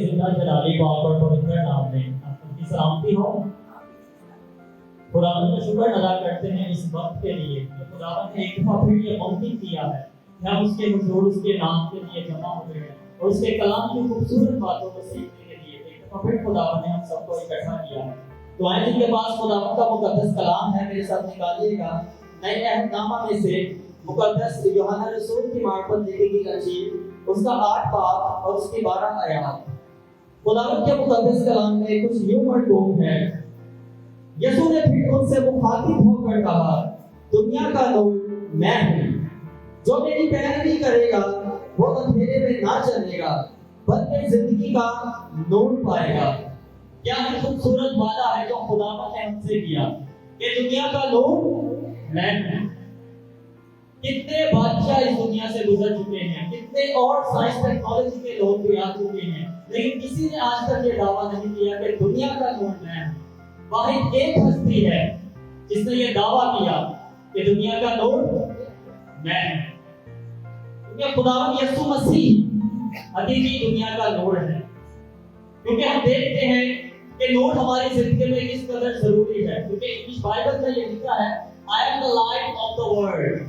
जिंदा जलाली पाक और पवित्र नाम में आपकी सलामती हो। खुदावंद का शुक्र अदा करते हैं इस वक्त के लिए कि खुदावंद ने एक दफा फिर ये मुमकिन किया है कि हम उसके हुजूर उसके नाम के लिए जमा हुए हैं और उसके कलाम की खूबसूरत बातों को सीखने के लिए एक दफा फिर खुदावंद ने हम सबको इकट्ठा किया है। तो आए जिनके पास खुदावंद का मुकद्दस कलाम है मेरे साथ निकालिएगा नए अहदनामा में से मुकद्दस यूहन्ना रसूल की मार्फत लिखी गई अंजील उसका 8 बाब और उसकी 12 आयत। खुदावंद के मुकद्दस कलाम में कुछ यूं मरकूब है। यीशु ने फिर उनसे मुखातिब होकर कहा, दुनिया का नूर मैं हूं, जो मेरी पैरवी करेगा वो अंधेरे में ना चलेगा बल्कि जिंदगी का नूर पाएगा। क्या खूबसूरत वादा है जो खुदावंद ने हमसे किया कि दुनिया का नूर मैं हूं। कितने बादशाह इस दुनिया से गुजर चुके हैं, कितने और साइंस टेक्नोलॉजी के लोग भी आ चुके हैं, लेकिन किसी ने आज तक ये दावा नहीं किया कि दुनिया का नूर मैं हूं। वाहिद एक हस्ती है जिसने ये दावा किया कि दुनिया का नूर मैं हूं। क्योंकि खुदावंद यीशु मसीह हकीकी दुनिया का नूर है। क्योंकि हम देखते हैं कि नूर हमारी जिंदगी में किस कदर जरूरी है। क्योंकि इंग्लिश बाइबल में ये लिखा है, I am the light of the world,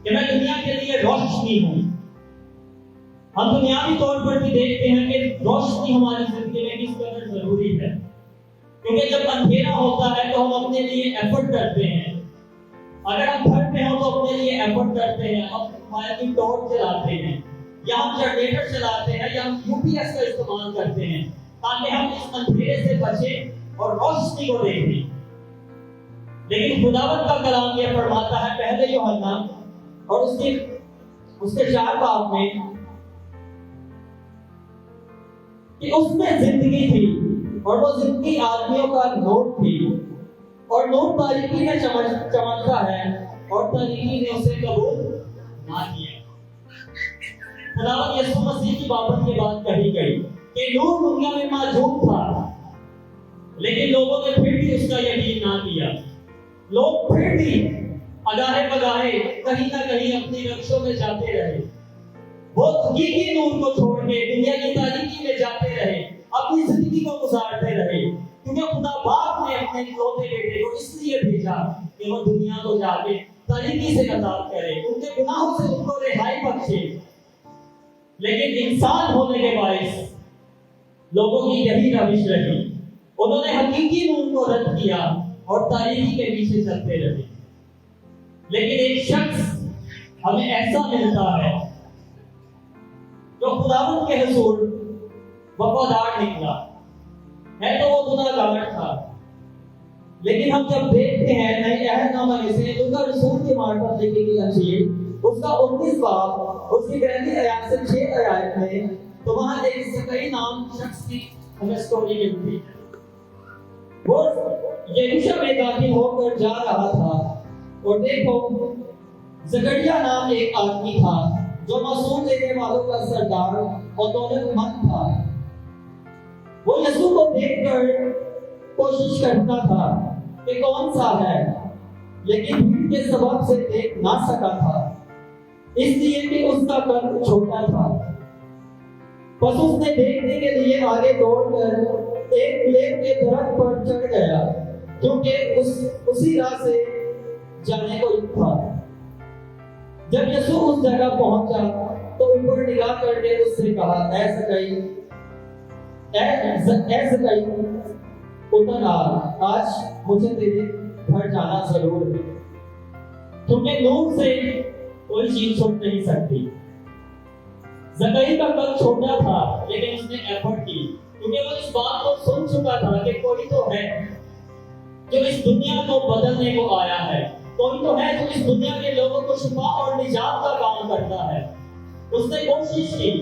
कि मैं दुनिया के लिए रोशनी हूं। हम दुनियावी तौर पर भी देखते हैं कि रोशनी हमारी जिंदगी में किस कदर जरूरी है। क्योंकि जब अंधेरा होता है तो हम अपने लिए एफर्ट करते हैं। अगर हम घर पे हो तो अपने लिए एफर्ट करते हैं, हम मोबाइल की टॉर्च जलाते हैं या हम जनरेटर चलाते हैं या हम यूपीएस का इस्तेमाल करते हैं ताकि हम इस अंधेरे से बचें और रोशनी को देखें। लेकिन खुदावंद का कलाम ये फरमाता है पहले यूहन्ना और उसके 4 बाब में कि उसमें जिंदगी थी और वो जिंदगी आदमियों का नूर थी और नूर तारीकी में चमकता है और तारीकी ने उसे कबूल ना किया। खुदावंद यीशु मसीह की बाबत ये बात कही गई कि नूर दुनिया में मौजूद था, लेकिन लोगों ने फिर भी उसका यकीन ना किया। लोग फिर भी अगाहे बगाहे कहीं ना कहीं अपनी रक्षों में जाते रहे। वो हकीकी नूर को छोड़ के दुनिया की तारीकी में जाते रहे, अपनी जिंदगी को गुजारते रहे। क्योंकि खुदा बाप ने अपने इकलौते बेटे को इसलिए भेजा कि वो दुनिया को जाके तारीकी से आजाद करे, उनके गुनाहों से उनको रिहाई बख्शे। लेकिन इंसान होने के बायस लोगों की यही रविश रही, उन्होंने हकीकी नूर को रद्द किया और तारीकी के पीछे चलते रहे। लेकिन एक शख्स हमें ऐसा मिलता है जो खुदावंद के हुजूर वफादार निकला है, तो वो गुनाहगार था। लेकिन हम जब देखते हैं नए अहदनामा में से लूका रसूल की मार्फत लिखी गई अंजील उसका 19 बाब उसकी 32 आयत से 6 आयत में, तो वहां एक ज़करी नाम शख्स की हमें स्टोरी मिलती है। वो यरूशलेम में दाखिल होकर जा रहा था और देखो ज़करिया नाम एक आदमी था जो मासूम लेने वालों का सरदार और दौलतमंद था। वो यीशु को देखकर कोशिश करता था कि कौन सा है, लेकिन भीड़ के सबब से देख ना सका था, इसलिए कि उसका कद छोटा था। बस उसने देखने के लिए आगे दौड़कर एक प्लेग के दरख्त पर चढ़ गया, क्योंकि उसी राह से जाने को था। जब यीशु उस जगह पहुंचा तो ऊपर निगाह करके उससे कहा, ऐसे उतर आ, आज मुझे तेरे घर जाना जरूर है। क्योंकि नूर से कोई चीज छुप नहीं सकती। ज़करी का कद छोटा था, लेकिन उसने एफर्ट की, क्योंकि वो इस बात को सुन चुका था कि कोई तो है जो इस दुनिया को बदलने को आया है, कोई तो है जो इस दुनिया के लोगों को शिफा और निजात का काम करता है। उसने कोशिश की,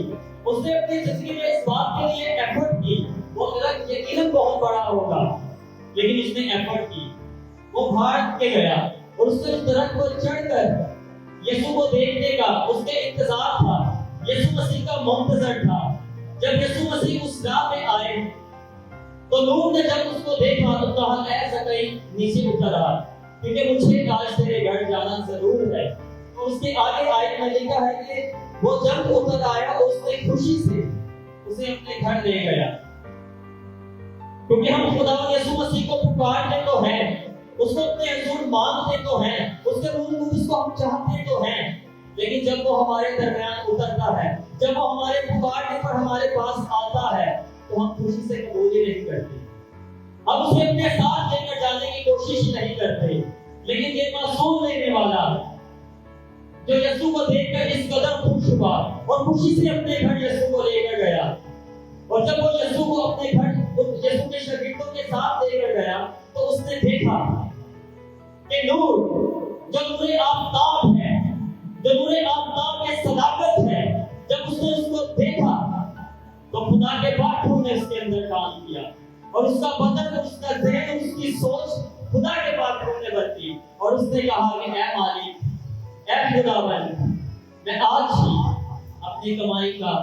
उसने अपनी जिंदगी में इस बात के लिए एफर्ट की। वो अलग यकीनन बहुत बड़ा होगा, लेकिन उसने एफर्ट की। वो भाग के गया और उसने उस दरख्त पर चढ़कर यीशु को देखने का उसके इंतजार था, यीशु मसीह का मुंतजर था। जब यीशु मसीह उस राह पे आए तो नूर ने जब उसको देखा तो कहा, ऐ ज़करी नीचे उतर आ, क्योंकि मुझे आज तेरे घर जाना जरूर है। तो उसके आगे आयत में लिखा है कि वो जब उतर आया उसने खुशी से उसे अपने घर ले गया। क्योंकि हम खुदावंद यीशु मसीह को पुकारते तो हैं, उसको अपने हुजूर मांगते तो हैं, उसके रूह कुदस को हम चाहते तो हैं, लेकिन जब वो हमारे दरमियान उतरता है, जब वो हमारे पुकारने पर हमारे पास आता है, तो हम खुशी से कबूल ही नहीं करते। हम उसे अपने साथ लेकर जाने की कोशिश नहीं करते। लेकिन ये मासूम लेने वाला जो यीशु को देखकर इस कदर खुश हुआ और खुशी से अपने घर यीशु को लेकर गया, और जब वो यीशु को अपने घर यीशु के शागिर्दों के साथ लेकर गया, तो उसने देखा कि नूर, जो नूरे आफताब है, जो नूरे आफताब की सदाकत है, जब उसने उसको देखा तो खुदा के बातों ने उसके अंदर काम किया, और उसका बदन, उसका ज़हन, उसकी सोच खुदा के बातों ने बदली, और उसने कहा कि ऐ मालिक, ऐ खुदावंद, मैं आज ही अपनी कमाई का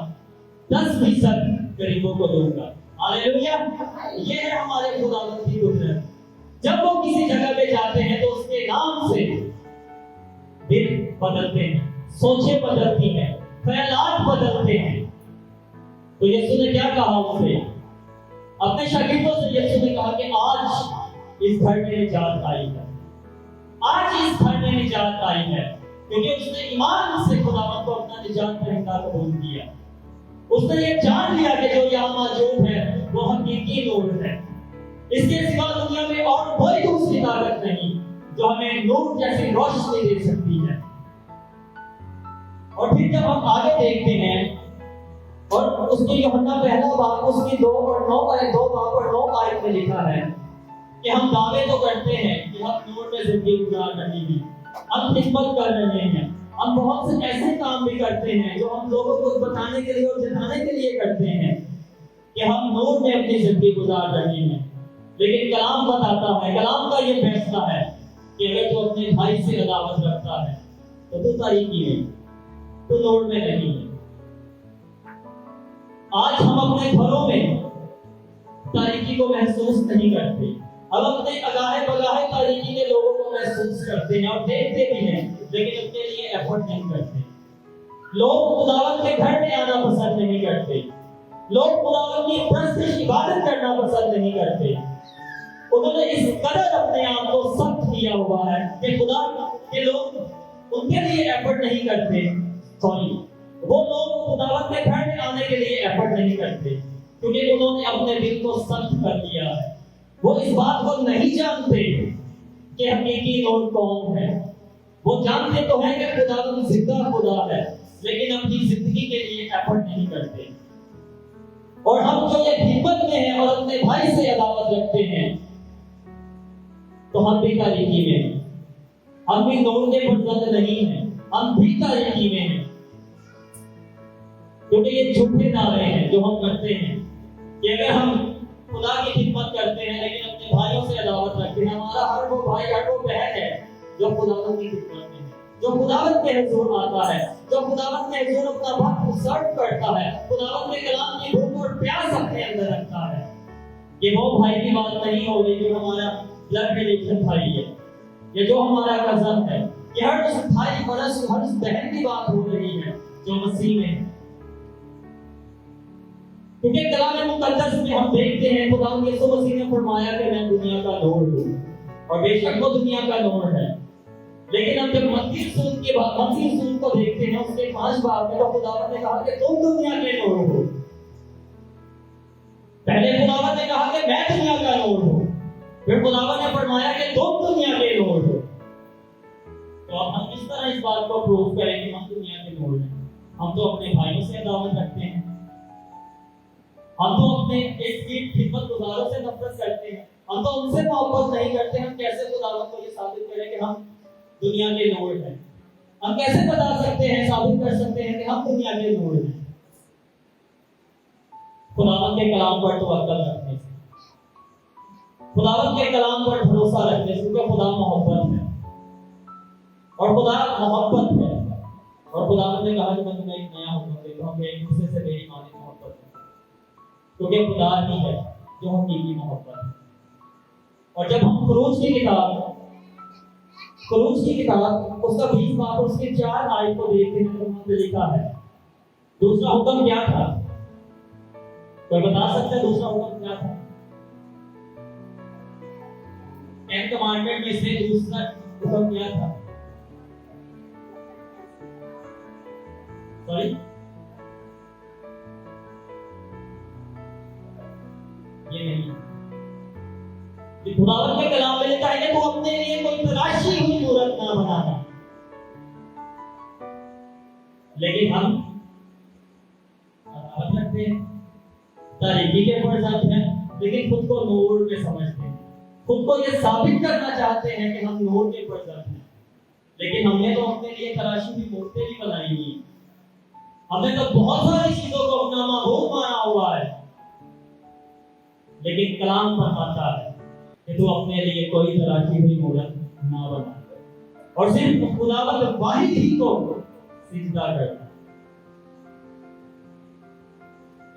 10% गरीबों को दूंगा। हालेलुया। ये है हमारे खुदावंद की कुदरत। जब वो किसी जगह पे जाते हैं तो उसके नाम से दिल बदलते हैं, सोचें बदलती हैं, ख्यालात बदलते हैं। तो यीशु ने क्या कहा उसे? अपने शागिर्दों से यीशु ने कहा कि आज इस घर में निजात आई है, आज इस घर में निजात आई है, क्योंकि उसने ईमान से खुदावंद को अपना निजात दहिंदा कबूल किया। उसने ये जान लिया कि जो यहाँ मौजूद है वो हकीकी नूर है। इसके सिवा दुनिया में और कोई दूसरी ताकत नहीं जो हमें नूर जैसी रोशनी दे सकती है। और फिर जब हम आगे देखते हैं, और उसकी यूहन्ना पहला बाब उसकी 2 और 9 आयत में लिखा है कि हम दावे तो करते हैं कि हम नूर में जिंदगी गुजार रहे हैं, हम खिदमत कर रहे हैं, हम बहुत से ऐसे काम भी करते हैं जो हम लोगों को बताने के लिए और जताने के लिए करते हैं कि हम नूर में अपनी जिंदगी गुजार रहे हैं। लेकिन कलाम बताता है, कलाम का ये फैसला है कि अगर तू अपने भाई से अदावत रखता है तो तू तारीकी में, तू नूर में नहीं है। आज हम अपने घरों में तारीकी को महसूस नहीं करते, हम अपने अगाहे बगाहे तारीकी के लोगों को महसूस करते हैं और देखते भी हैं, लेकिन उनके लिए एफर्ट नहीं करते। लोग खुदावंद के घर में आना पसंद नहीं करते, लोग खुदावंद की परस्तिश इबादत करना पसंद नहीं करते। उन्होंने इस कदर अपने आप को सख्त किया हुआ है कि खुदा के लोग उनके लिए एफर्ट नहीं करते। वो लोग खुदावंद के घर में आने के लिए एफर्ट नहीं करते, क्योंकि उन्होंने अपने दिल को सख्त कर दिया है। वो इस बात को नहीं जानते कि हकीकी नूर कौन है। वो जानते तो हैं कि खुदावंद जिंदा खुदा है, लेकिन अपनी जिंदगी के लिए एफर्ट नहीं करते। और हम जो ये खिदमत में हैं और अपने भाई से अदावत रखते हैं, तो हम भी तारीकी में हैं, हम भी नूर के पसंद नहीं हैं, हम भी तारीकी में हैं। क्योंकि ये झूठे दावे हैं जो हम करते हैं कि अगर हम खुदा की खिदमत करते हैं लेकिन अपने भाइयों से अदावत रखते हैं, हमारा हर वो भाई, हर वो बहन है जो खुदावंद की खिदमत में है, जो खुदावंद के हुजूर आता है, जो खुदावंद के हुजूर अपना वक्त सर्व करता है, खुदावंद के कलाम की भूख और प्यास अपने अंदर रखता है। ये वो भाई की बात नहीं हो रही जो हमारा ब्लड रिलेशन भाई है, ये जो हमारा कज़न है, ये हर उस भाई और हर उस बहन की बात हो रही है जो मसीह में है। क्योंकि कलाम मुकद्दस में हम देखते हैं खुदावंद यीशु मसीह ने फरमाया कि मैं दुनिया का नूर हूं, और बेशक वो दुनिया का नूर है। लेकिन हम जब मत्ती रसूल को देखते हैं उसके 5 बाब में, तो खुदावंद ने कहा कि तुम दुनिया के नूर हो। पहले खुदावंद ने कहा कि मैं दुनिया का नूर हूं, फिर खुदावंद ने फरमाया कि तुम दुनिया के नूर हो। तो अब हम किस तरह इस बात को प्रूव करें कि हम दुनिया के नूर हैं? हम तो अपने भाइयों से अदावत रखते हैं, हम तो अपने एक खिदमत गुजारों से नफरत करते हैं, हम तो उनसे मोहब्बत नहीं करते। हम कैसे खुदावंद को ये साबित करें कि हम दुनिया के नूर हैं? हम कैसे बता सकते हैं, साबित कर सकते हैं कि हम दुनिया के नूर हैं? खुदावंद के कलाम पर तवक्कुल रखने से, खुदावंद के कलाम पर भरोसा रखने से, क्योंकि खुदा मोहब्बत है और खुदा मोहब्बत है। और खुदावंद ने कहा कि मैं तुम्हें एक नया हुक्म देता हूं, एक दूसरे से बेईमानी मोहब्बत है, क्योंकि खुदा ही है जो हकीकी मोहब्बत है। और जब हम खरूज की किताब उसका 20 बाब उसके 4 आयत को देखते हैं तो वहां पे लिखा है, दूसरा हुक्म क्या था कोई बता सकता है दूसरा हुक्म क्या था? 10 कमांडमेंट में से दूसरा हुक्म क्या था? सॉरी, ये नहीं। खुदावंद के कलाम में लिखा है कि तू अपने लिए कोई तराशी हुई मूरत ना बनाना। लेकिन हम रखते हैं, तारीकी के फर्जात हैं, लेकिन खुद को नूर में समझते हैं, खुद को ये साबित करना चाहते हैं कि हम नूर के फर्जात हैं। लेकिन हमने तो अपने लिए तराशी हुई मूर्तें भी बनाई हुई, हमने तो बहुत सारी चीजों को अपना महबूब माना हुआ है। लेकिन कलाम फरमाता है कि तू अपने लिए कोई तराशी हुई मूरत ना बना और सिर्फ खुदावंद वाहिद ही को सिजदा करना।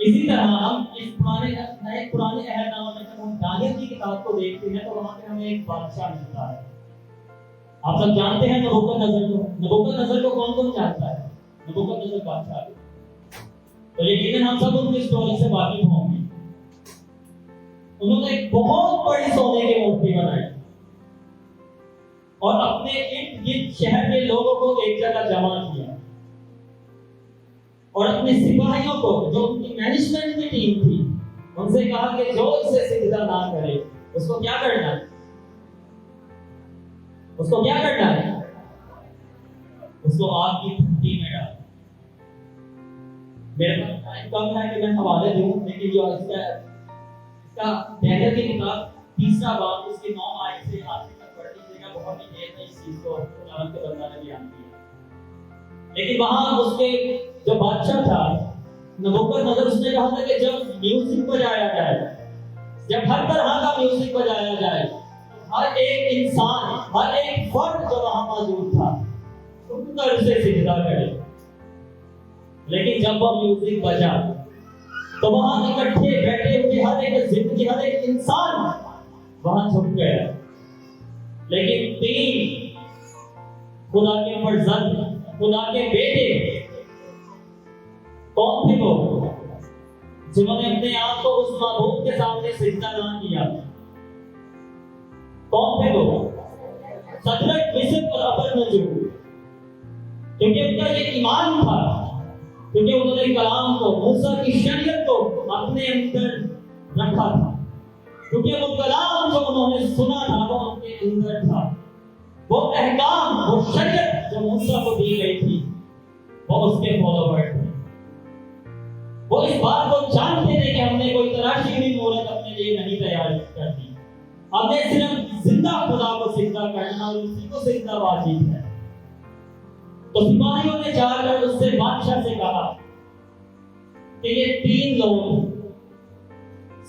इसी तरह हम इस पुराने अहदनामा में जब हम दानियल की किताब को देखते हैं तो वहां पे हमें एक बादशाह मिलता है। आप सब जानते हैं नबूकदनेस्सर को कौन कौन जानता है? नबूकदनेस्सर बादशाह। तो यकीनन हम सब उनकी स्टोरी से वाकिफ होंगे। उन्होंने एक बहुत बड़ी सोने की मूर्ति बनाई और अपने इर्द गिर्द शहर के लोगों को एक जगह जमा किया और अपने सिपाहियों को, जो उनकी मैनेजमेंट की टीम थी, उनसे कहा कि जो इसे सिजदा ना करे उसको क्या करना है? उसको क्या करना है? उसको आग की भट्टी में डाल। मेरे पास टाइम कम है कि मैं हवाले दूं, लेकिन जो इसका दानियल की किताब 3रा बाब उसके 9 आयत से आखिर तक पढ़ लीजिएगा। बहुत ही देर में इस चीज को खुदावंद के बंदा ने बयान किया। लेकिन वहां उसके जो बादशाह था नबूकदनेस्सर, उसने कहा था कि जब म्यूजिक बजाया जाए, जब हर तरह का म्यूजिक बजाया जाए, हर एक इंसान, हर एक फर्द जो वहां मौजूद था उनका उसे सिजदा करे। लेकिन जब वो म्यूजिक बजा तो वहां इकट्ठे बैठे हुए हर एक जिंदगी, हर एक इंसान वहां झुक गया। लेकिन 3 खुदा के फर्जंद, खुदा के बेटे कौन थे वो जिन्होंने अपने आप को उस महबूब के सामने सिजदा ना किया? कौन थे वो? सदरक, मिस्र और अबदनगो। क्योंकि उनका ये ईमान था, क्योंकि उन्होंने कलाम को, मूसा की शरीयत को अपने अंदर रखा था, क्योंकि वो कलाम जो उन्होंने सुना था वो उनके अंदर था। वो अहकाम, वो शरीयत जो मूसा को दी गई थी वो उसके फॉलोवर थे। वो इस बात को जानते थे कि हमने कोई तराशी हुई मूरत अपने लिए नहीं तैयार करनी, हमने सिर्फ जिंदा खुदा को सिजदा करना और उसी को सिजदा वाजिब है। तो सिपाहियों ने जाकर उससे बादशाह से कहा कि ये 3 लोग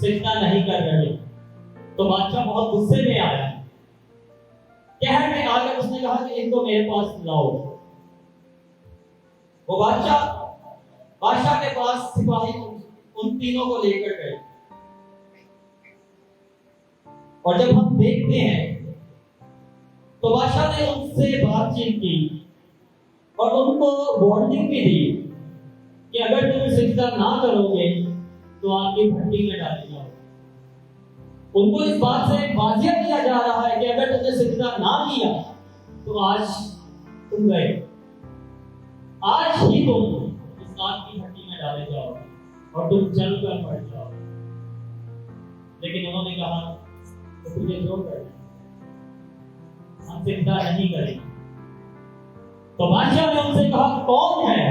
सिजदा नहीं कर रहे। तो बादशाह बहुत गुस्से में आया, कहर में आकर उसने कहा कि इनको मेरे पास लाओ। वो बादशाह के पास सिपाही उन तीनों को लेकर गए और जब हम देखते हैं तो बादशाह ने उनसे बातचीत की और उनको वार्निंग भी दी कि अगर तुम सिजदा ना करोगे तो आपकी भट्टी में डाले जाओगे। उनको इस बात से वाजिया किया जा रहा है कि अगर तुमने सिजदा ना किया तो आज तुम गए, आज ही तुम इस आग की भट्टी में डाले जाओगे और तुम जलकर मर जाओगे। लेकिन उन्होंने कहा तो तुझे जो करना हम सिजदा नहीं करेंगे। तो बादशाह ने उनसे कहा कौन है?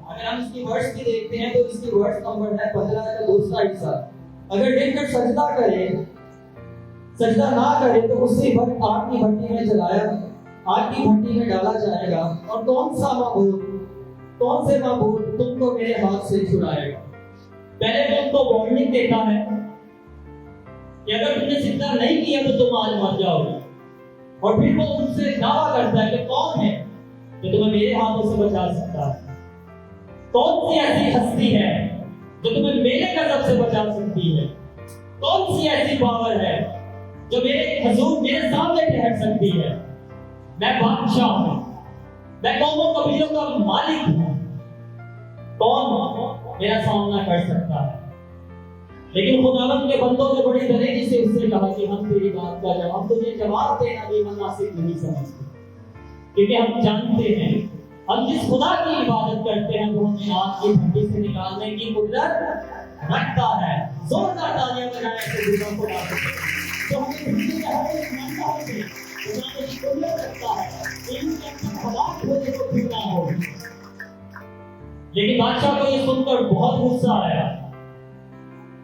अगर हम इसकी वर्ष की देखते हैं तो इसकी वर्ष नंबर है 15 का दूसरा हिस्सा। अगर देखकर सजदा करे, सजदा ना करे तो उसी वक्त आग की भट्टी में जलाया, आग की भट्टी में डाला जाएगा। और कौन से माबूद तुमको मेरे हाथ से छुड़ाएगा? पहले तो उनको वार्निंग देता है कि अगर तुमने सिजदा नहीं किया तो तुम आज मर जाओगे, और फिर वो उनसे दावा करता है कि कौन है जो तुम्हें मेरे हाथों से बचा सकता है? कौन सी ऐसी हस्ती है जो तुम्हें मेरे गजब से बचा सकती है? कौन सी ऐसी पावर है जो मेरे हुजूर, मेरे सामने ठहर सकती है? मैं बादशाह हूं, मैं कौमों कबीलों का मालिक हूं, कौन मेरा सामना कर सकता है? लेकिन खुदावंद के बंदों ने बड़ी दलेरी से उससे कहा कि हम तेरी बात का जवाब तुझे जवाब देना भी मुनासिब नहीं समझते, क्योंकि हम जानते हैं हम जिस खुदा की इबादत करते हैं वो हमें आग की भट्टी से निकालने की कुदरत रखता है। जोरदार तालियां बजाएं ऐसे खुदा को तो हमें भट्टी का हर एक मानता है खुदा ने कुदरत रखता है इनके अंदर हलाक होने को क्यों ना हो। लेकिन बादशाह को ये सुनकर बहुत गुस्सा आया।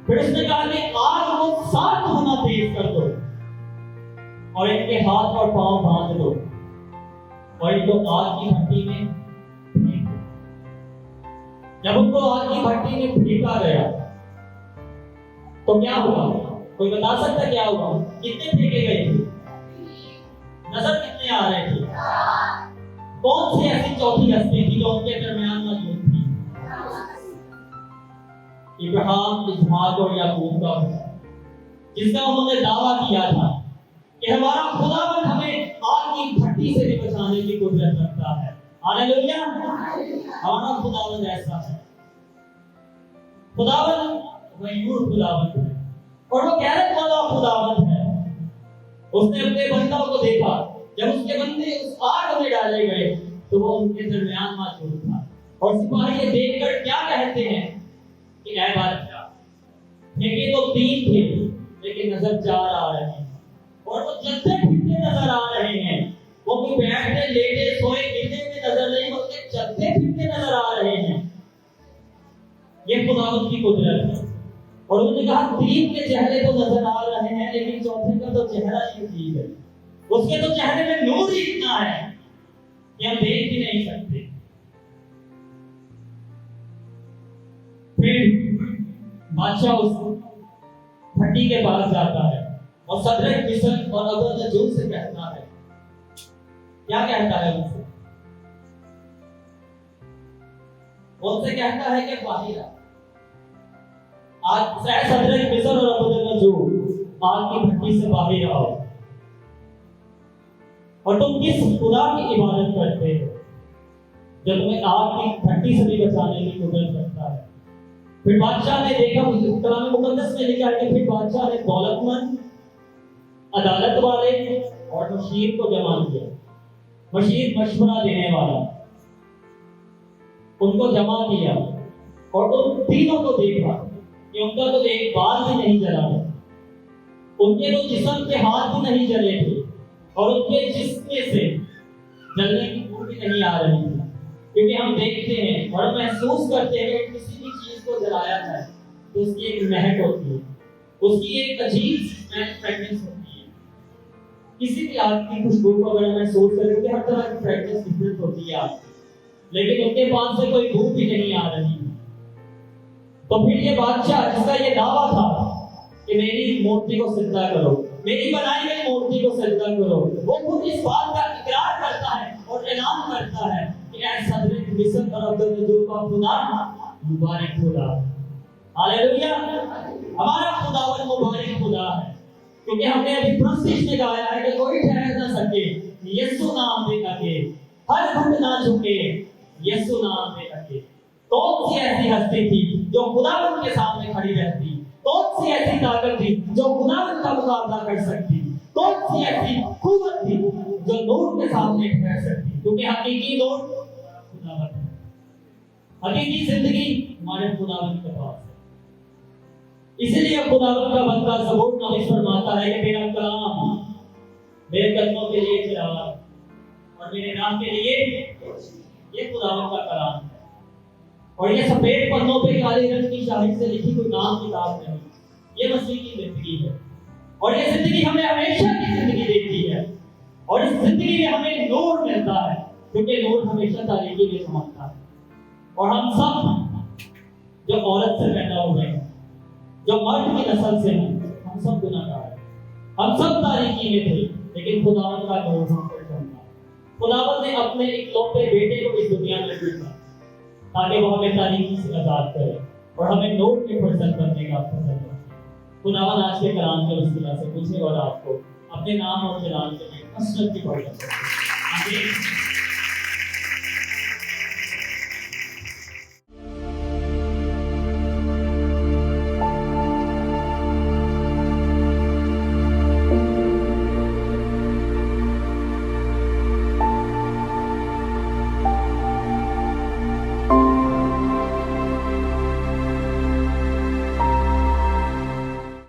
फिर उसने कहा कि आग को 7 गुना तेज कर दो और इनके हाथ और पांव बांध दो और इनको आग की भट्टी में फेंक दो। जब उनको आग की भट्टी में फेंका गया तो क्या हुआ? कोई बता सकता क्या हुआ? कितने फेंके गए थे? नजर कितने आ रहे थे? कौन सी ऐसी चौथी हस्ती थी जो उनके दरमियान मौजूद थी? इब्राहिम, इसहाक और याकूब का, जिसका उन्होंने दावा किया था कि हमारा खुदावंद हमें आग की भट्टी से भी बचाने की कुदरत रखता है। हालेलुया! हमारा खुदावंद ऐसा है। खुदावंद गयूर खुदावंद है और वो गैरत वाला खुदावंद है। उसने अपने बंदों को देखा, जब उसके बंदे उस आग में डाले गए तो वो उनके दरमियान मौजूद था। और सिपाही ये देखकर क्या कहते हैं कि ऐ बादशाह, फेंके तो 3 थे लेकिन नजर 4 आ रहे हैं और वो चलते फिरते नजर आ रहे हैं। वो कोई बैठे लेटे सोए गिरते हुए नजर नहीं, बल्कि चलते फिरते नजर आ रहे हैं। ये खुदावंद की कुदरत है। और उन्होंने कहा 3 के चेहरे तो नजर आ रहे हैं लेकिन चौथे का तो चेहरा ही अजीब है। उसके तो चेहरे में नूर ही इतना है कि हम देख ही नहीं सकते। फिर बादशाह उस भट्टी के पास जाता है और सदरक, मिशक और अबदनजूर से कहता है, क्या कहता है उनसे? उनसे कहता है कि बाहर आज सदरक, मिशक और अबदनजूर आग की भट्टी से बाहर आओ और तुम किस खुदा की इबादत करते हो जो तुम्हें आग की भट्टी से भी बचाने की कुदरत रखता है। फिर बादशाह ने देखा, कलाम मुकद्दस में लिखा है कि फिर बादशाह ने दौलतमंद, अदालत वाले और मशीर को जमा किया। मशीर मशवरा देने वाला, उनको जमा किया और उन तीनों को देखा कि उनका तो एक बाल भी नहीं जला है, उनके तो जिस्म के हाथ भी नहीं जले थे और उनके जिस्म से जलने की बू भी नहीं आ रही थी। क्योंकि हम देखते हैं और महसूस करते हैं कि किसी भी चीज को जलाया है तो उसकी एक महक होती है, उसकी एक अजीब फ्रेग्रेंस होती है। किसी भी आग की खुशबू को अगर महसूस करें तो हर तरह की फ्रेग्रेंस डिफरेंट होती है आग की, लेकिन उनके पास से कोई बू भी नहीं आ रही है। तो फिर ये बादशाह जिसका ये दावा था कि मेरी मूर्ति को सिजदा करो, मेरी बनाई गई मूर्ति को सिजदा करो, वो खुद इस बात का इकरार करता है और ऐलान करता है कि ऐ सदरक, मिशक और अबदनजूर का खुदा मुबारक खुदा। हालेलुया! हमारा खुदावंद मुबारक खुदा है, क्योंकि हमने अभी प्रस्तुति में गाया है कि कोई ठहर ना सके यीशु नाम पे आके, हर घुट ना झुके यीशु नाम पे आके। कौन सी ऐसी हस्ती थी जो खुदावंद के सामने खड़ी रहती? कौन सी ऐसी ताकत थी जो खुदावंद का मुकाबला कर सकती? कौन सी ऐसी कुव्वत थी जो नूर के सामने ठहर सकती? क्योंकि हकीकी नूर खुदावंद है, हकीकी जिंदगी हमारे खुदावंद के पास है। इसलिए खुदावंद का बंदा सबूत नाम फरमाता है कि मेरा कलाम मेरे कदमों के लिए चिराग और मेरे नाम के लिए, ये खुदावंद का कलाम है। और ये सफेद पन्नों पे काले रंग की शाही से लिखी कोई नाम किताब नहीं, ये मसीह की जिंदगी है। और ये जिंदगी हमें हमेशा की जिंदगी देती है और इस जिंदगी में हमें नूर मिलता है, क्योंकि नूर हमेशा तारीकी में चमकता है। और हम सब जो औरत से पैदा हुए हैं, जो मर्द की नस्ल से हैं, हम सब गुनाहगार हैं, हम सब तारीकी में थे, लेकिन खुदावंद का नूर हम पर चमका। खुदावंद ने अपने इकलौते बेटे को इस दुनिया में भेजा ताकि वो हमें तारीकी से आजाद करे और हमें नूर के फर्जंद बनने का फजल दे। खुदावंद आज के कलाम के वसीला से मुझे और आपको अपने नाम और जलाल के लिए कसरत की बरकत दे। आमीन।